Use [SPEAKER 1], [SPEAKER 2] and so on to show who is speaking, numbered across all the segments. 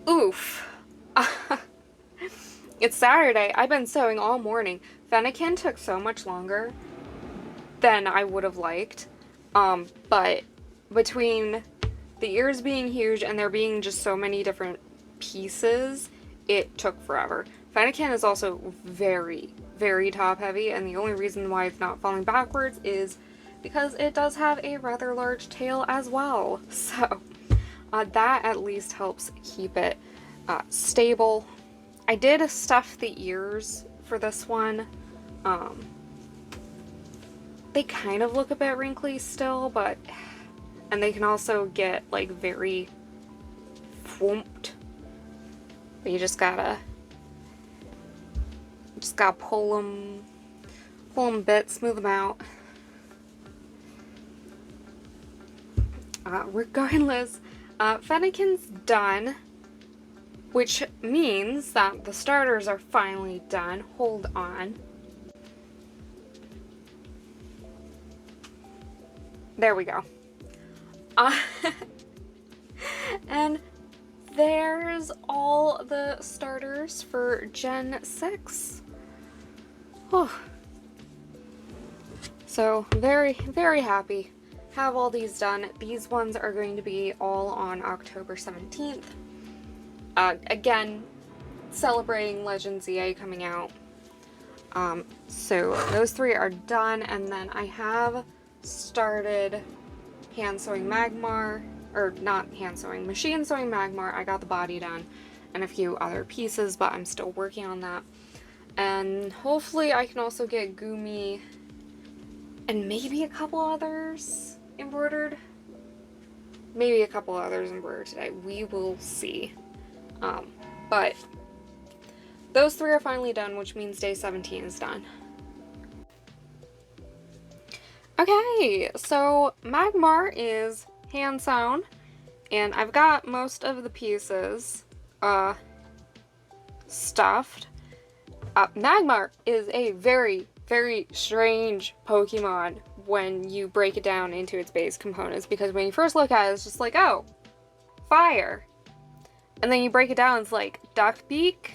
[SPEAKER 1] Oof. It's Saturday. I've been sewing all morning. Fennekin took so much longer than I would have liked. But between the ears being huge and there being just so many different pieces, it took forever. Fennekin is also very, very top heavy, and the only reason why it's not falling backwards is because it does have a rather large tail as well. So that at least helps keep it stable. I did stuff the ears for this one. They kind of look a bit wrinkly still, and they can also get like very whooped. But you just gotta pull them a bit, smooth them out. Regardless, Fennekin's done, which means that the starters are finally done. Hold on. There we go. And there's all the starters for Gen 6. Oh. So very, very happy. Have all these done. These ones are going to be all on October 17th. Again, celebrating Legend ZA coming out. So those three are done, and then I have started hand sewing Magmar, or not hand sewing, machine sewing Magmar. I got the body done and a few other pieces, but I'm still working on that. And hopefully I can also get Gumi and maybe a couple others embroidered. Maybe a couple others embroidered today. We will see. But those three are finally done, which means day 17 is done. Okay, so Magmar is hand sewn, and I've got most of the pieces stuffed. Magmar is a very, very strange Pokemon when you break it down into its base components, because when you first look at it, it's just like, oh, fire. And then you break it down, it's like duck beak,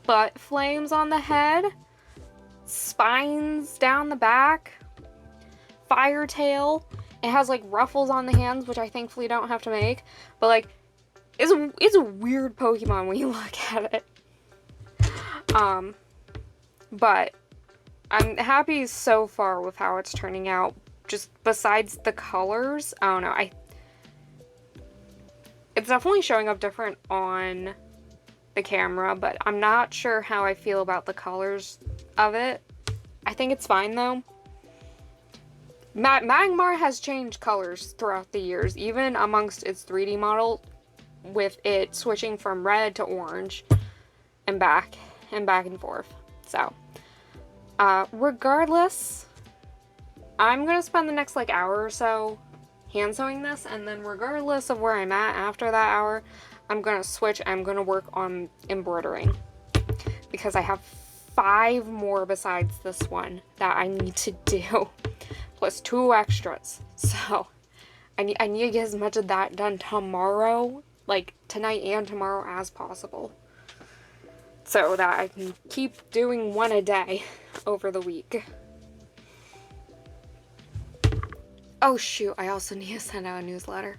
[SPEAKER 1] butt flames on the head, spines down the back, fire tail. It has like ruffles on the hands, which I thankfully don't have to make, but like it's a weird Pokemon when you look at it. But I'm happy so far with how it's turning out. Just besides the colors, I don't know, it's definitely showing up different on the camera, but I'm not sure how I feel about the colors of it. I think it's fine though. Magmar has changed colors throughout the years, even amongst its 3D model, with it switching from red to orange and back and forth. So, regardless, I'm gonna spend the next like hour or so hand sewing this, and then regardless of where I'm at after that hour, I'm gonna switch. I'm gonna work on embroidering, because I have 5 more besides this one that I need to do, plus 2 extras. So I need to get as much of that done tomorrow, like tonight and tomorrow, as possible, so that I can keep doing one a day over the week. Oh shoot, I also need to send out a newsletter.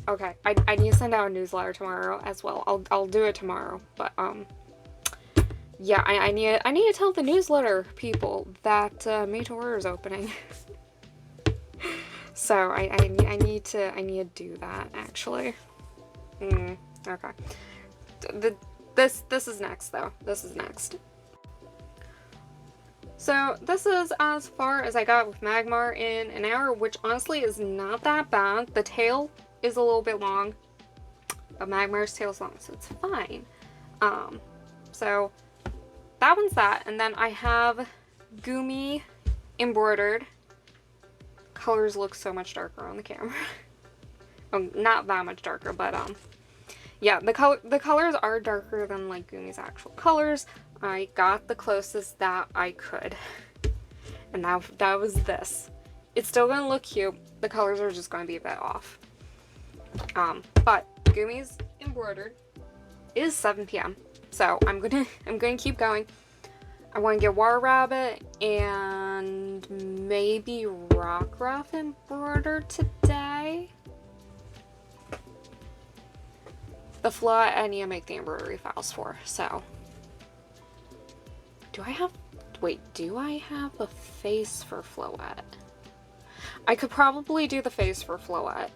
[SPEAKER 1] Okay, I need to send out a newsletter tomorrow as well. I'll do it tomorrow, but yeah, I need to tell the newsletter people that Made to Order is opening. So I need to do that actually. Okay. This is next though. This is next. So this is as far as I got with Magmar in an hour, which honestly is not that bad. The tail is a little bit long, but Magmar's tail is long, so it's fine. So that one's that, and then I have Gumi embroidered. Colors look so much darker on the camera. Not that much darker, but yeah, the colors are darker than like Gumi's actual colors. I got the closest that I could, and that was this. It's still gonna look cute. The colors are just gonna be a bit off. But Gumi's embroidered. It is 7 p.m. So I'm gonna keep going. I want to get Water Rabbit and maybe Rockruff embroidered today. The Floette I need to make the embroidery files for, so. Do I have a face for Floette? I could probably do the face for Floette,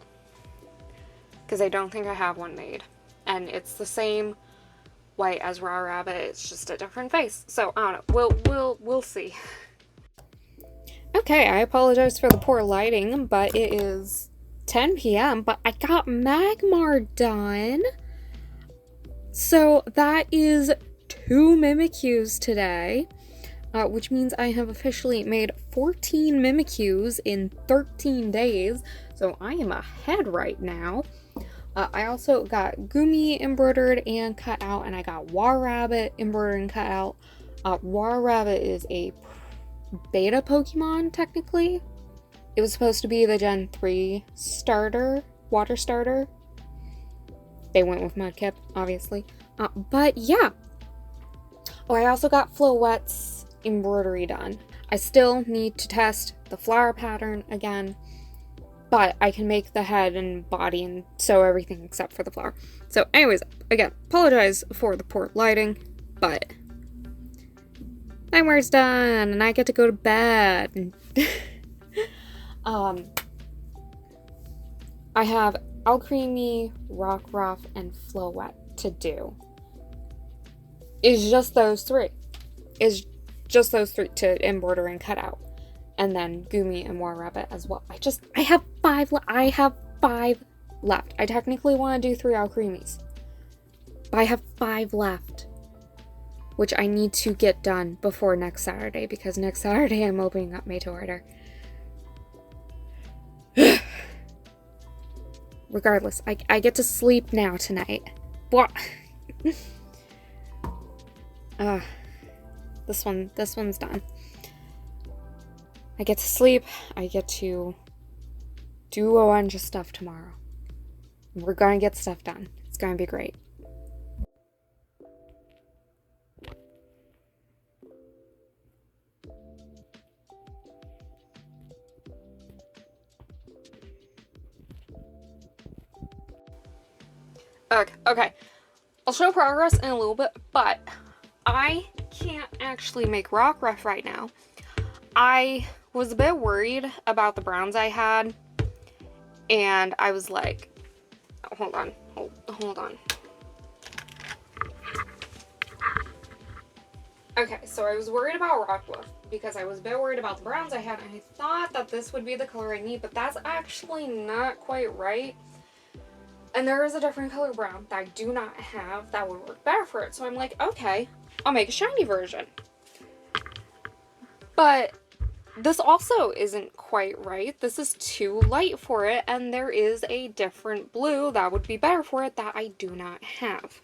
[SPEAKER 1] because I don't think I have one made. And it's the same white as Raw Rabbit, it's just a different face. So, I don't know, we'll see. Okay, I apologize for the poor lighting, but it is 10 p.m., but I got Magmar done. So that is 2 Mimikyus today, which means I have officially made 14 Mimikyus in 13 days, so I am ahead right now. I also got Gumi embroidered and cut out, and I got War Rabbit embroidered and cut out. War Rabbit is a beta Pokemon, technically. It was supposed to be the Gen 3 starter, water starter. They went with Mudkip, obviously. But yeah. Oh, I also got Floette's embroidery done. I still need to test the flower pattern again. But I can make the head and body and sew everything except for the flower. So anyways, again, apologize for the poor lighting, but Nightmare's done and I get to go to bed. I have Alcremie, Rockruff, and Floette to do. It's just those three. It's just those three to embroider and cut out. And then Gumi and War Rabbit as well. I have 5 left. I technically want to do 3 Alcremies. But I have 5 left. Which I need to get done before next Saturday, because next Saturday I'm opening up Made to Order. Regardless, I get to sleep now tonight. What? This one's done. I get to sleep. I get to do a bunch of stuff tomorrow. We're gonna get stuff done. It's gonna be great. Okay. I'll show progress in a little bit, but I can't actually make Rockruff right now. I was a bit worried about the browns I had, and I was like, hold on. Okay, so I was worried about Rockruff because I was a bit worried about the browns I had, and I thought that this would be the color I need, but that's actually not quite right. And there is a different color brown that I do not have that would work better for it. So I'm like, okay, I'll make a shiny version. But this also isn't quite right. This is too light for it, and there is a different blue that would be better for it that I do not have.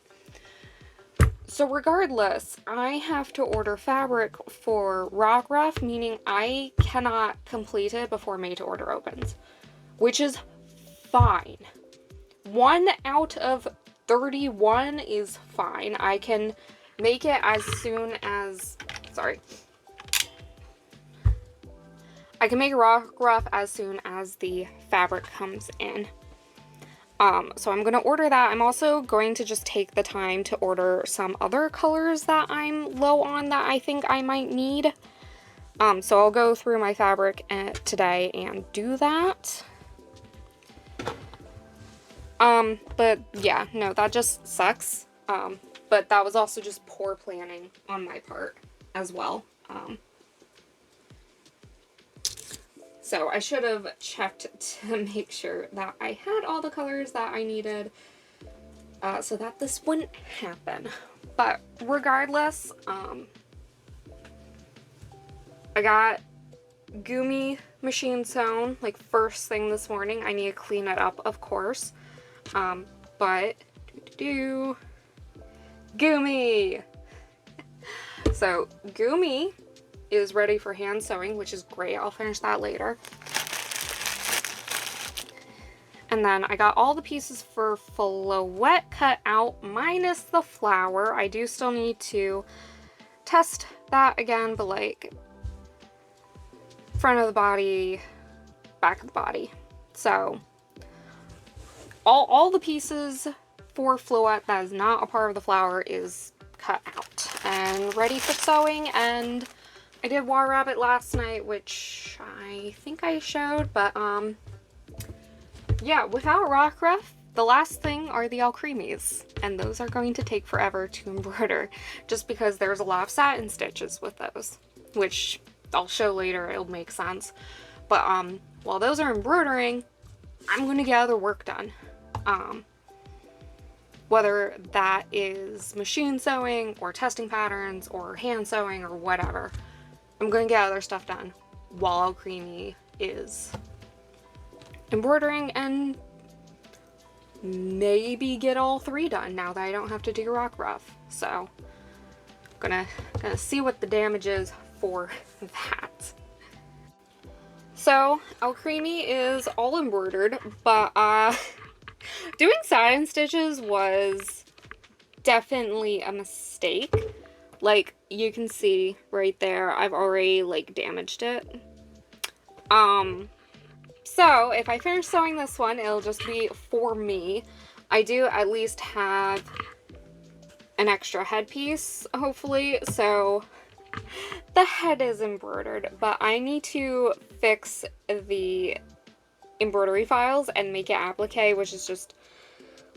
[SPEAKER 1] So regardless, I have to order fabric for Rockruff, meaning I cannot complete it before Made to Order opens, which is fine. 1 out of 31 is fine. I can make it as soon as, I can make Rockruff as soon as the fabric comes in. So I'm going to order that. I'm also going to just take the time to order some other colors that I'm low on that I think I might need. So I'll go through my fabric today and do that. But yeah, no, that just sucks. But that was also just poor planning on my part as well. So I should have checked to make sure that I had all the colors that I needed, so that this wouldn't happen. But regardless, I got Gumi machine sewn, like, first thing this morning. I need to clean it up, of course. But Gumi! So Gumi is ready for hand sewing, which is great. I'll finish that later. And then I got all the pieces for Floette cut out, minus the flower. I do still need to test that again, but like front of the body, back of the body. So all the pieces for Floette that is not a part of the flower is cut out and ready for sewing. And I did War Rabbit last night, which I think I showed, but yeah, without Rock Ruff, the last thing are the Alcremies, and those are going to take forever to embroider, just because there's a lot of satin stitches with those, which I'll show later, it'll make sense. But while those are embroidering, I'm going to get other work done. Whether that is machine sewing, or testing patterns, or hand sewing, or whatever. I'm going to get other stuff done while Alcremie is embroidering, and maybe get all 3 done now that I don't have to do Rock Ruff. So gonna see what the damage is for that. So Alcremie is all embroidered, but doing satin stitches was definitely a mistake. Like, you can see right there, I've already like damaged it. So if I finish sewing this one, it'll just be for me. I do at least have an extra headpiece, hopefully, so the head is embroidered, but I need to fix the embroidery files and make it applique, which is just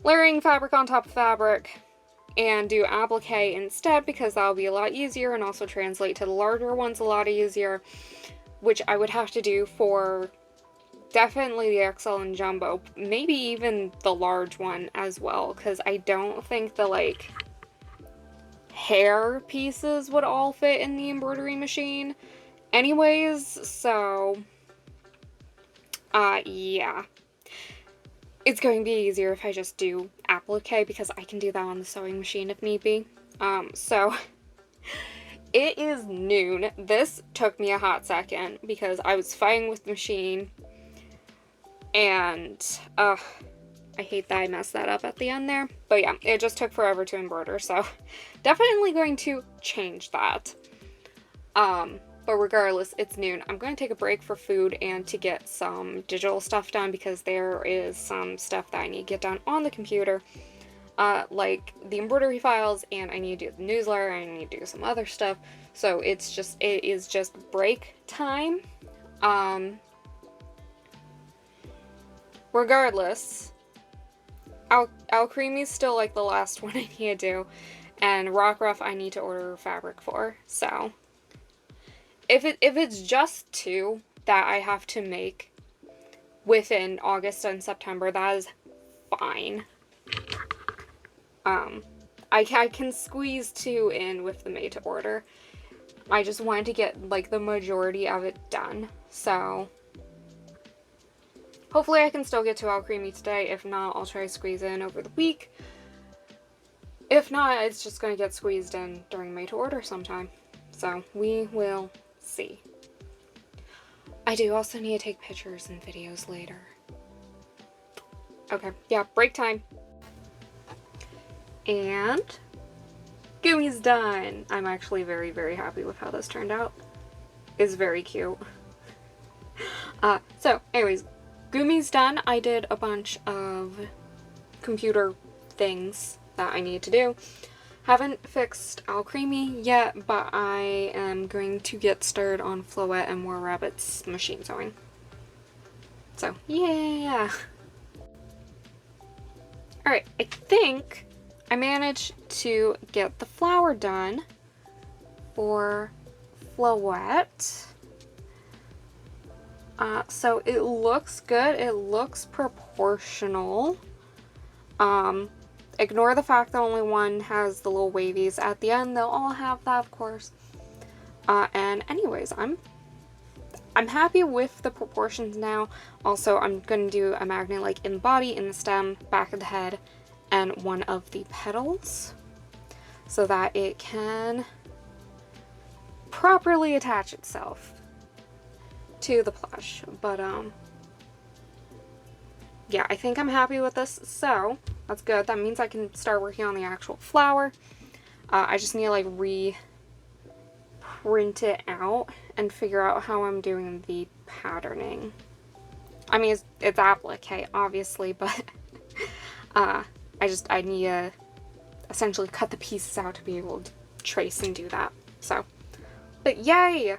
[SPEAKER 1] layering fabric on top of fabric, and do applique instead, because that'll be a lot easier and also translate to the larger ones a lot easier, which I would have to do for definitely the XL and Jumbo, maybe even the large one as well, because I don't think the like hair pieces would all fit in the embroidery machine anyways, so yeah. It's going to be easier if I just do applique, because I can do that on the sewing machine if need be. So it is noon. This took me a hot second because I was fighting with the machine, and I hate that I messed that up at the end there. But yeah, it just took forever to embroider, so definitely going to change that. But regardless, it's noon. I'm going to take a break for food and to get some digital stuff done, because there is some stuff that I need to get done on the computer. Like the embroidery files, and I need to do the newsletter, and I need to do some other stuff. So it is just break time. Regardless, Alcremie is still like the last one I need to do, and Rock Ruff I need to order fabric for, so if it's just 2 that I have to make within August and September, that is fine. I can squeeze 2 in with the made to order. I just wanted to get like the majority of it done, so hopefully I can still get to Alcremie today. If not, I'll try to squeeze in over the week. If not, it's just going to get squeezed in during made to order sometime. So we will see. I do also need to take pictures and videos later. Okay, yeah, break time. And Gumi's done. I'm actually very, very happy with how this turned out. It's very cute. So anyways, Gumi's done. I did a bunch of computer things that I need to do. Haven't fixed Alcremie yet, but I am going to get started on Floette and War Rabbit's machine sewing. So, yeah! Alright, I think I managed to get the flower done for Floette. So it looks good. It looks proportional. Ignore the fact that only one has the little wavies at the end. They'll all have that, of course. And anyways, I'm happy with the proportions now. Also, I'm going to do a magnet like in the body, in the stem, back of the head, and one of the petals, so that it can properly attach itself to the plush. But yeah, I think I'm happy with this, so that's good. That means I can start working on the actual flower. I just need to like reprint it out and figure out how I'm doing the patterning. I mean, it's applique, obviously, but I need to essentially cut the pieces out to be able to trace and do that. So, but yay!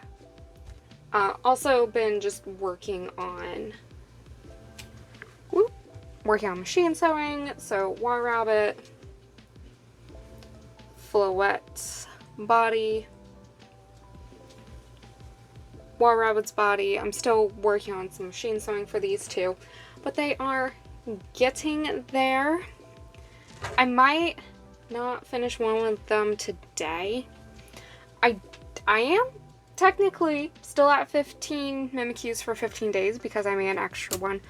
[SPEAKER 1] Also been just working on machine sewing. So War Rabbit, Floette body, War Rabbit's body. I'm still working on some machine sewing for these two, but they are getting there. I might not finish one of them today. I am technically still at 15 Mimikyus for 15 days because I made an extra one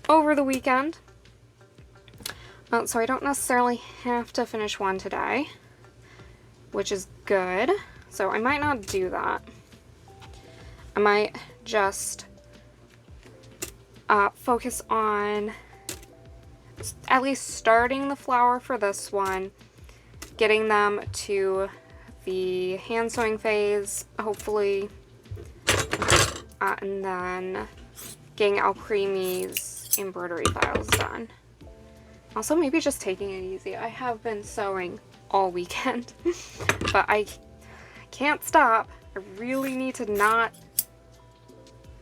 [SPEAKER 1] over the weekend. So I don't necessarily have to finish one today, which is good. So I might not do that. I might just focus on at least starting the flower for this one, getting them to the hand sewing phase, hopefully, and then getting Alcreme's embroidery files done. Also, maybe just taking it easy. I have been sewing all weekend, but I can't stop. I really need to not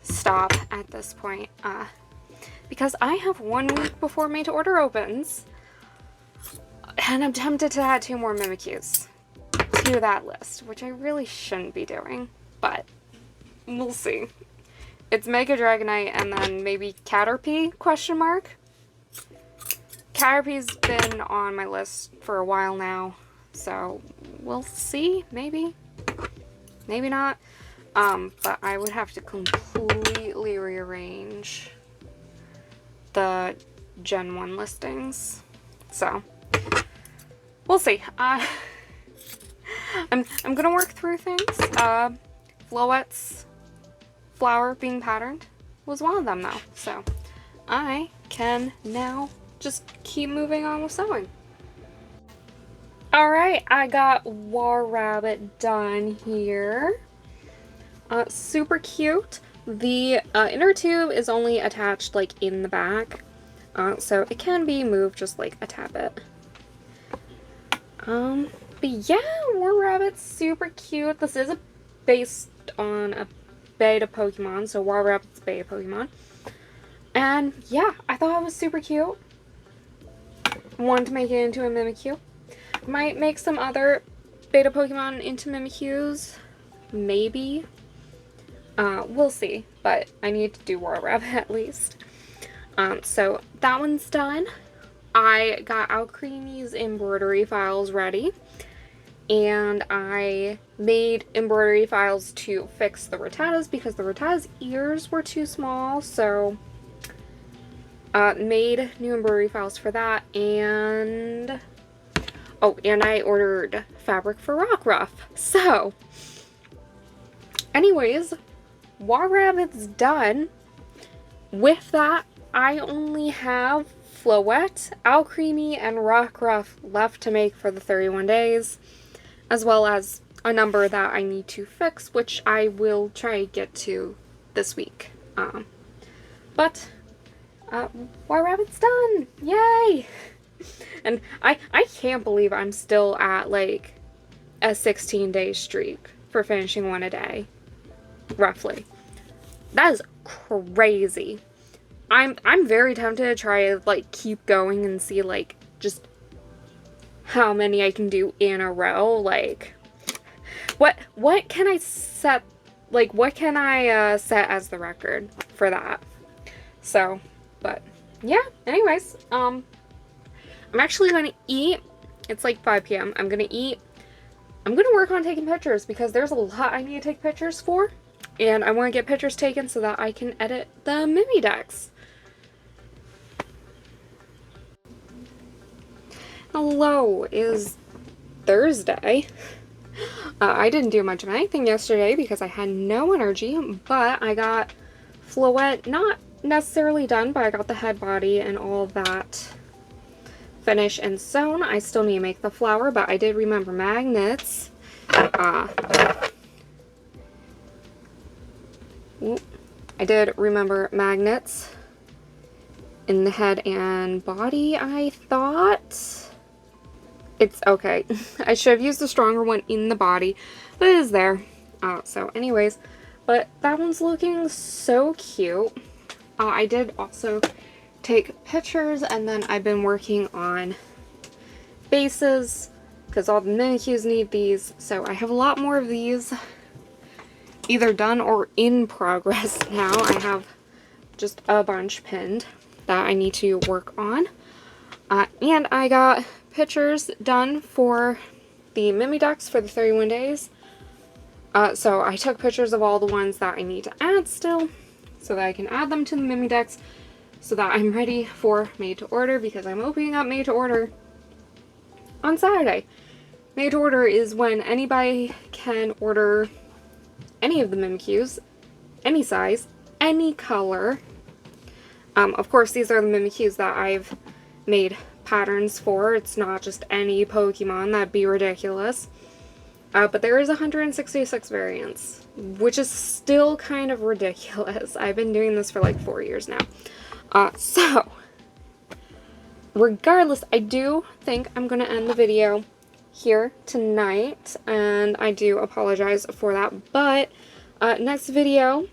[SPEAKER 1] stop at this point, because I have 1 week before made to order opens, and I'm tempted to add 2 more Mimikyus to that list, which I really shouldn't be doing, but we'll see. It's Mega Dragonite and then maybe Caterpie, question mark. Caterpie's been on my list for a while now, so we'll see, maybe not. But I would have to completely rearrange the Gen 1 listings, so we'll see. I'm gonna work through things. Floette's flower being patterned was one of them though, so I can now just keep moving on with sewing. Alright, I got War Rabbit done here. Super cute. The inner tube is only attached like in the back, so it can be moved just like a tad bit. But yeah, War Rabbit's super cute. This is based on a beta Pokemon, so War Rabbit's beta Pokemon. And yeah, I thought it was super cute. Wanted to make it into a Mimikyu. Might make some other beta Pokemon into Mimikyus. Maybe. We'll see. But I need to do War Rabbit at least. So that one's done. I got Alcreme's embroidery files ready. And I made embroidery files to fix the Rattatas because the Rattata's ears were too small. So made new embroidery files for that, and oh, and I ordered fabric for Rockruff. So anyways, War Rabbit's done. With that, I only have Floette, Alcreme, and Rockruff left to make for the 31 days, as well as a number that I need to fix, which I will try to get to this week. War Rabbit's done! Yay! And I can't believe I'm still at like a 16-day streak for finishing one a day. Roughly. That is crazy. I'm very tempted to try to like keep going and see like just how many I can do in a row. Like what can I set, like what can I set as the record for that? So, but yeah, anyways, I'm actually gonna eat. It's like 5 p.m. I'm gonna eat. I'm gonna work on taking pictures because there's a lot I need to take pictures for, and I want to get pictures taken so that I can edit the Mimi decks. Hello, is Thursday. I didn't do much of anything yesterday because I had no energy, but I got Floette not necessarily done, but I got the head, body, and all that finished and sewn. I still need to make the flower, but I did remember magnets. I did remember magnets in the head and body, I thought. It's okay. I should have used a stronger one in the body, but it is there. So anyways, but that one's looking so cute. I did also take pictures, and then I've been working on bases because all the Mimikyus need these. So I have a lot more of these either done or in progress now. I have just a bunch pinned that I need to work on. And I got pictures done for the Mimikyus for the 31 days. So I took pictures of all the ones that I need to add still, so that I can add them to the Mimikyus, so that I'm ready for made to order, because I'm opening up made to order on Saturday. Made to order is when anybody can order any of the Mimikyus, any size, any color. Of course, these are the Mimikyus that I've made patterns for. It's not just any Pokemon. That'd be ridiculous. But there is 166 variants, which is still kind of ridiculous. I've been doing this for like 4 years now. So, regardless, I do think I'm going to end the video here tonight, and I do apologize for that. But, next video,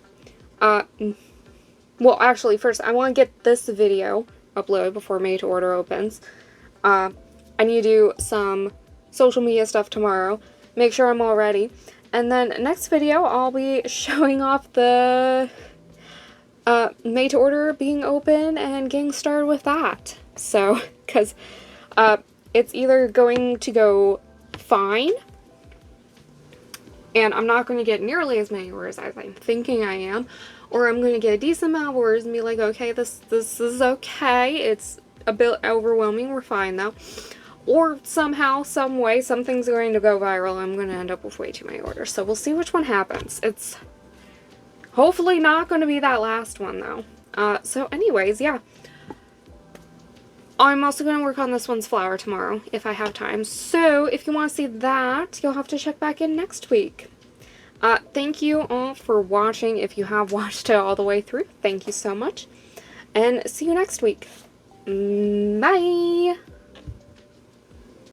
[SPEAKER 1] well, actually, first, I want to get this video uploaded before Made to Order opens. I need to do some social media stuff tomorrow. Make sure I'm all ready. And then next video, I'll be showing off the Made to Order being open and getting started with that. So, because it's either going to go fine, and I'm not going to get nearly as many orders as I'm thinking I am, or I'm going to get a decent amount of orders and be like, okay, this is okay. It's a bit overwhelming. We're fine, though. Or somehow, some way, something's going to go viral. I'm going to end up with way too many orders. So we'll see which one happens. It's hopefully not going to be that last one, though. So anyways, yeah. I'm also going to work on this one's flower tomorrow, if I have time. So if you want to see that, you'll have to check back in next week. Thank you all for watching. If you have watched it all the way through, thank you so much. And see you next week. Bye!